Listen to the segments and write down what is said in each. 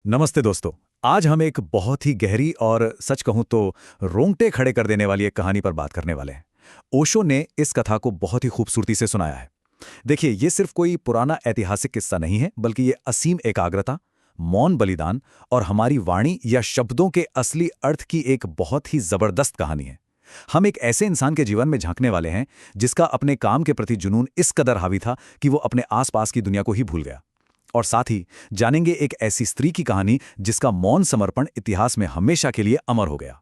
नमस्ते दोस्तों। आज हम एक बहुत ही गहरी और सच कहूं तो रोंगटे खड़े कर देने वाली एक कहानी पर बात करने वाले हैं। ओशो ने इस कथा को बहुत ही खूबसूरती से सुनाया है। देखिए, ये सिर्फ कोई पुराना ऐतिहासिक किस्सा नहीं है, बल्कि ये असीम एकाग्रता, मौन बलिदान और हमारी वाणी या शब्दों के असली अर्थ की एक बहुत ही जबरदस्त कहानी है। हम एक ऐसे इंसान के जीवन में झांकने वाले हैं जिसका अपने काम के प्रति जुनून इस कदर हावी था कि वो अपने आसपास की दुनिया को ही भूल गया। और साथ ही जानेंगे एक ऐसी स्त्री की कहानी जिसका मौन समर्पण इतिहास में हमेशा के लिए अमर हो गया।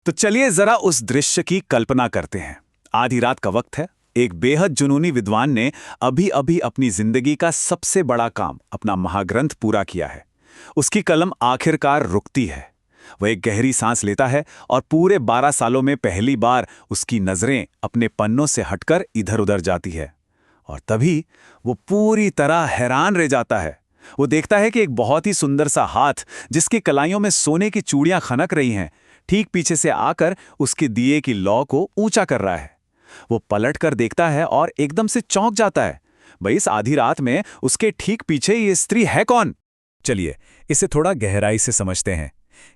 तो चलिए जरा उस दृश्य की कल्पना करते हैं। आधी रात का वक्त है। एक बेहद जुनूनी विद्वान ने अभी अभी अपनी जिंदगी का सबसे बड़ा काम, अपना महाग्रंथ पूरा किया है। उसकी कलम आखिरकार रुकती है। वह एक गहरी सांस लेता है और पूरे 12 सालों में पहली बार उसकी नजरें अपने पन्नों से हटकर इधर उधर जाती है। और तभी वो पूरी तरह हैरान रह जाता है। वो देखता है कि एक बहुत ही सुंदर सा हाथ, जिसकी कलाइयों में सोने की चूड़ियां खनक रही हैं, ठीक पीछे से आकर उसके दिए की लौ को ऊंचा कर रहा है। वो पलट कर देखता है और एकदम से चौंक जाता है। भाई, इस आधी रात में उसके ठीक पीछे ये स्त्री है कौन? चलिए इसे थोड़ा गहराई से समझते हैं।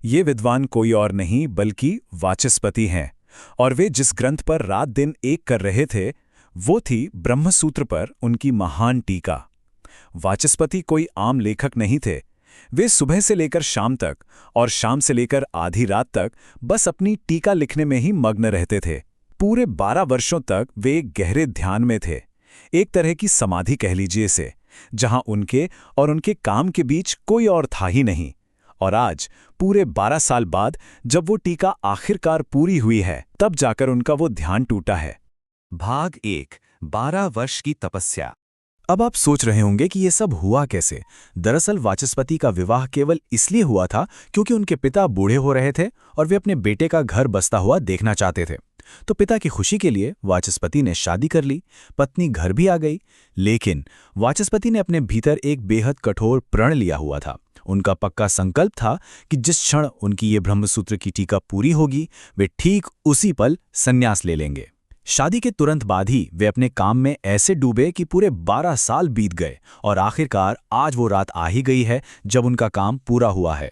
ये विद्वान कोई और नहीं बल्कि वाचस्पति हैं। और वे जिस ग्रंथ पर रात दिन एक कर रहे थे वो थी ब्रह्मसूत्र पर उनकी महान टीका। वाचस्पति कोई आम लेखक नहीं थे। वे सुबह से लेकर शाम तक और शाम से लेकर आधी रात तक बस अपनी टीका लिखने में ही मग्न रहते थे। पूरे 12 वर्षों तक वे एक गहरे ध्यान में थे, एक तरह की समाधि कह लीजिए इसे, जहां उनके और उनके काम के बीच कोई और था ही नहीं। और आज पूरे 12 साल बाद जब वो टीका आखिरकार पूरी हुई है, तब जाकर उनका वो ध्यान टूटा है। भाग 1 12 वर्ष की तपस्या। अब आप सोच रहे होंगे कि ये सब हुआ कैसे। दरअसल वाचस्पति का विवाह केवल इसलिए हुआ था क्योंकि उनके पिता बूढ़े हो रहे थे और वे अपने बेटे का घर बसता हुआ देखना चाहते थे। तो पिता की खुशी के लिए वाचस्पति ने शादी कर ली। पत्नी घर भी आ गई। लेकिन वाचस्पति ने अपने भीतर एक बेहद कठोर प्रण लिया हुआ था। उनका पक्का संकल्प था कि जिस क्षण उनकी ये ब्रह्मसूत्र की टीका पूरी होगी, वे ठीक उसी पल संन्यास ले लेंगे। शादी के तुरंत बाद ही वे अपने काम में ऐसे डूबे कि पूरे 12 साल बीत गए और आखिरकार आज वो रात आ ही गई है जब उनका काम पूरा हुआ है।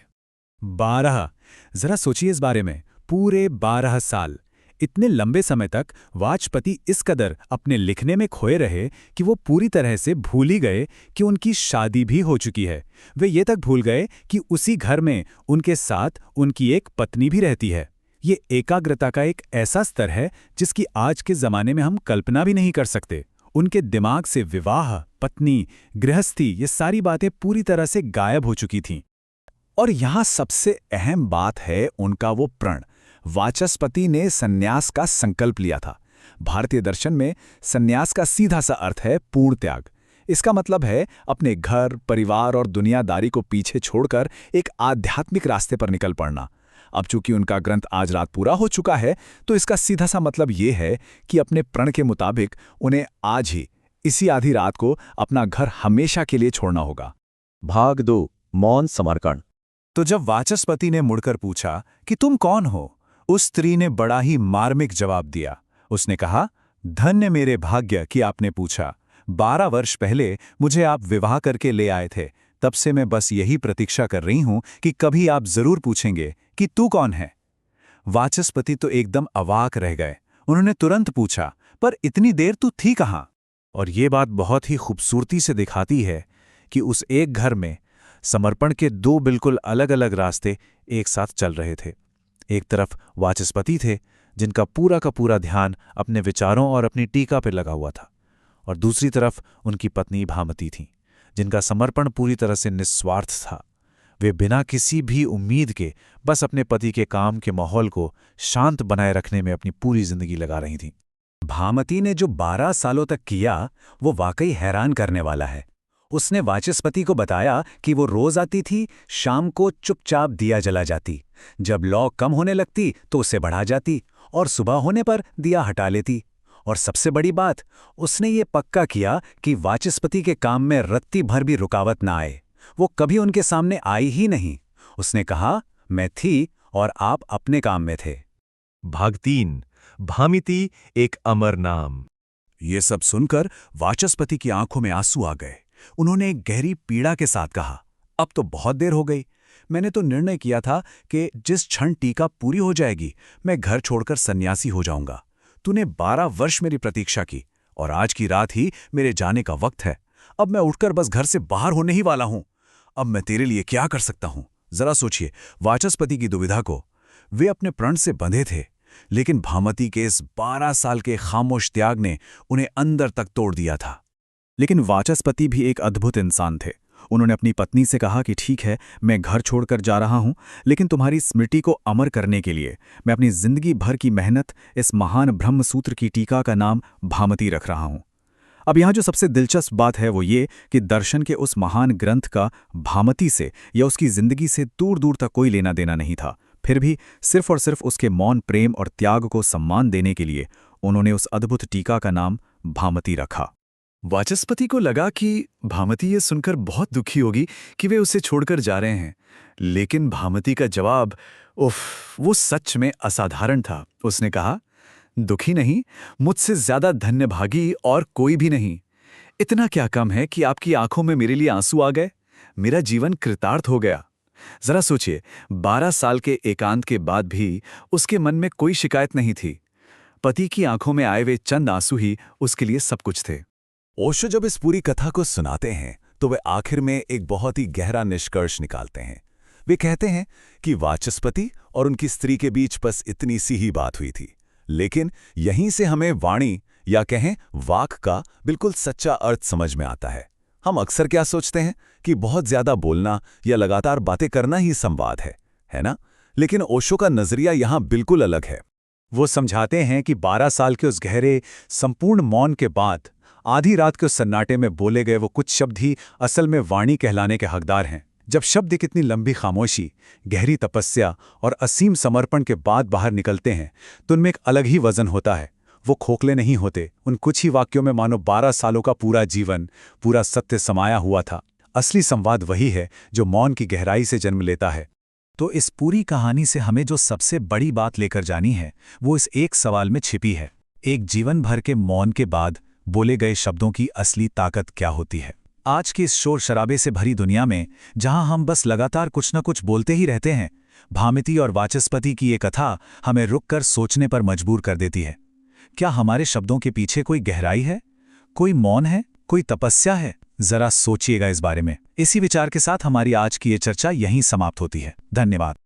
12, जरा सोचिए इस बारे में। पूरे 12 साल, इतने लंबे समय तक वाचस्पति इस कदर अपने लिखने में खोए रहे कि वो पूरी तरह से भूल ही गए कि उनकी शादी भी हो चुकी है। वे ये तक भूल गए कि उसी घर में उनके साथ उनकी एक पत्नी भी रहती है। ये एकाग्रता का एक ऐसा स्तर है जिसकी आज के जमाने में हम कल्पना भी नहीं कर सकते। उनके दिमाग से विवाह, पत्नी, गृहस्थी, ये सारी बातें पूरी तरह से गायब हो चुकी थीं। और यहाँ सबसे अहम बात है उनका वो प्रण। वाचस्पति ने संन्यास का संकल्प लिया था। भारतीय दर्शन में संन्यास का सीधा सा अर्थ है पूर्ण त्याग। इसका मतलब है अपने घर, परिवार और दुनियादारी को पीछे छोड़कर एक आध्यात्मिक रास्ते पर निकल पड़ना। अब चूंकि उनका ग्रंथ आज रात पूरा हो चुका है, तो इसका सीधा सा मतलब ये है कि अपने प्रण के मुताबिक उन्हें आज ही, इसी आधी रात को अपना घर हमेशा के लिए छोड़ना होगा। भाग 2 मौन समर्पण। तो जब वाचस्पति ने मुड़कर पूछा कि तुम कौन हो, उस स्त्री ने बड़ा ही मार्मिक जवाब दिया। उसने कहा, धन्य मेरे भाग्य कि आपने पूछा। 12 वर्ष पहले मुझे आप विवाह करके ले आए थे। तब से मैं बस यही प्रतीक्षा कर रही हूं कि कभी आप जरूर पूछेंगे कि तू कौन है। वाचस्पति तो एकदम अवाक रह गए। उन्होंने तुरंत पूछा, पर इतनी देर तू थी कहां? और ये बात बहुत ही खूबसूरती से दिखाती है कि उस एक घर में समर्पण के दो बिल्कुल अलग अलग रास्ते एक साथ चल रहे थे। एक तरफ वाचस्पति थे जिनका पूरा का पूरा ध्यान अपने विचारों और अपनी टीका पर लगा हुआ था, और दूसरी तरफ उनकी पत्नी भामती थीं, जिनका समर्पण पूरी तरह से निस्वार्थ था। वे बिना किसी भी उम्मीद के बस अपने पति के काम के माहौल को शांत बनाए रखने में अपनी पूरी जिंदगी लगा रही थीं। भामती ने जो 12 सालों तक किया वो वाकई हैरान करने वाला है। उसने वाचस्पति को बताया कि वो रोज आती थी, शाम को चुपचाप दिया जला जाती, जब लौ कम होने लगती तो उसे बढ़ा जाती और सुबह होने पर दिया हटा लेती। और सबसे बड़ी बात, उसने ये पक्का किया कि वाचस्पति के काम में रत्ती भर भी रुकावट ना आए। वो कभी उनके सामने आई ही नहीं। उसने कहा, मैं थी और आप अपने काम में थे। भाग 3 भामिती एक अमर नाम। ये सब सुनकर वाचस्पति की आंखों में आंसू आ गए। उन्होंने एक गहरी पीड़ा के साथ कहा, अब तो बहुत देर हो गई। मैंने तो निर्णय किया था कि जिस क्षण टीका पूरी हो जाएगी मैं घर छोड़कर सन्यासी हो जाऊंगा। तूने 12 वर्ष मेरी प्रतीक्षा की और आज की रात ही मेरे जाने का वक्त है। अब मैं उठकर बस घर से बाहर होने ही वाला हूं। अब मैं तेरे लिए क्या कर सकता हूं? जरा सोचिए वाचस्पति की दुविधा को। वे अपने प्रण से बंधे थे, लेकिन भामती के इस 12 साल के खामोश त्याग ने उन्हें अंदर तक तोड़ दिया था। लेकिन वाचस्पति भी एक अद्भुत इंसान थे। उन्होंने अपनी पत्नी से कहा कि ठीक है, मैं घर छोड़कर जा रहा हूं, लेकिन तुम्हारी स्मृति को अमर करने के लिए मैं अपनी जिंदगी भर की मेहनत इस महान ब्रह्मसूत्र की टीका का नाम भामती रख रहा हूं। अब यहाँ जो सबसे दिलचस्प बात है वो ये कि दर्शन के उस महान ग्रंथ का भामती से या उसकी जिंदगी से दूर दूर तक कोई लेना देना नहीं था। फिर भी सिर्फ और सिर्फ उसके मौन प्रेम और त्याग को सम्मान देने के लिए उन्होंने उस अद्भुत टीका का नाम भामती रखा। वाचस्पति को लगा कि भामती ये सुनकर बहुत दुखी होगी कि वे उसे छोड़कर जा रहे हैं, लेकिन भामती का जवाब वो सच में असाधारण था। उसने कहा, दुखी नहीं, मुझसे ज्यादा धन्यभागी और कोई भी नहीं। इतना क्या कम है कि आपकी आंखों में मेरे लिए आंसू आ गए? मेरा जीवन कृतार्थ हो गया। जरा सोचिए, 12 साल के एकांत के बाद भी उसके मन में कोई शिकायत नहीं थी। पति की आंखों में आए वे चंद आंसू ही उसके लिए सब कुछ थे। ओशो जब इस पूरी कथा को सुनाते हैं तो वे आखिर में एक बहुत ही गहरा निष्कर्ष निकालते हैं। वे कहते हैं कि वाचस्पति और उनकी स्त्री के बीच बस इतनी सी ही बात हुई थी, लेकिन यहीं से हमें वाणी या कहें वाक का बिल्कुल सच्चा अर्थ समझ में आता है। हम अक्सर क्या सोचते हैं कि बहुत ज्यादा बोलना या लगातार बातें करना ही संवाद है ना? लेकिन ओशो का नजरिया यहां बिल्कुल अलग है। वो समझाते हैं कि 12 साल के उस गहरे संपूर्ण मौन के बाद आधी रात के उस सन्नाटे में बोले गए वो कुछ शब्द ही असल में वाणी कहलाने के हकदार हैं। जब शब्द एक इतनी लंबी खामोशी, गहरी तपस्या और असीम समर्पण के बाद बाहर निकलते हैं तो उनमें एक अलग ही वजन होता है। वो खोखले नहीं होते। उन कुछ ही वाक्यों में मानो 12 सालों का पूरा जीवन, पूरा सत्य समाया हुआ था। असली संवाद वही है जो मौन की गहराई से जन्म लेता है। तो इस पूरी कहानी से हमें जो सबसे बड़ी बात लेकर जानी है वो इस एक सवाल में छिपी है। एक जीवन भर के मौन के बाद बोले गए शब्दों की असली ताकत क्या होती है? आज की इस शोर शराबे से भरी दुनिया में जहां हम बस लगातार कुछ न कुछ बोलते ही रहते हैं, भामती और वाचस्पति की ये कथा हमें रुककर सोचने पर मजबूर कर देती है। क्या हमारे शब्दों के पीछे कोई गहराई है, कोई मौन है, कोई तपस्या है? जरा सोचिएगा इस बारे में। इसी विचार के साथ हमारी आज की ये चर्चा यहीं समाप्त होती है। धन्यवाद।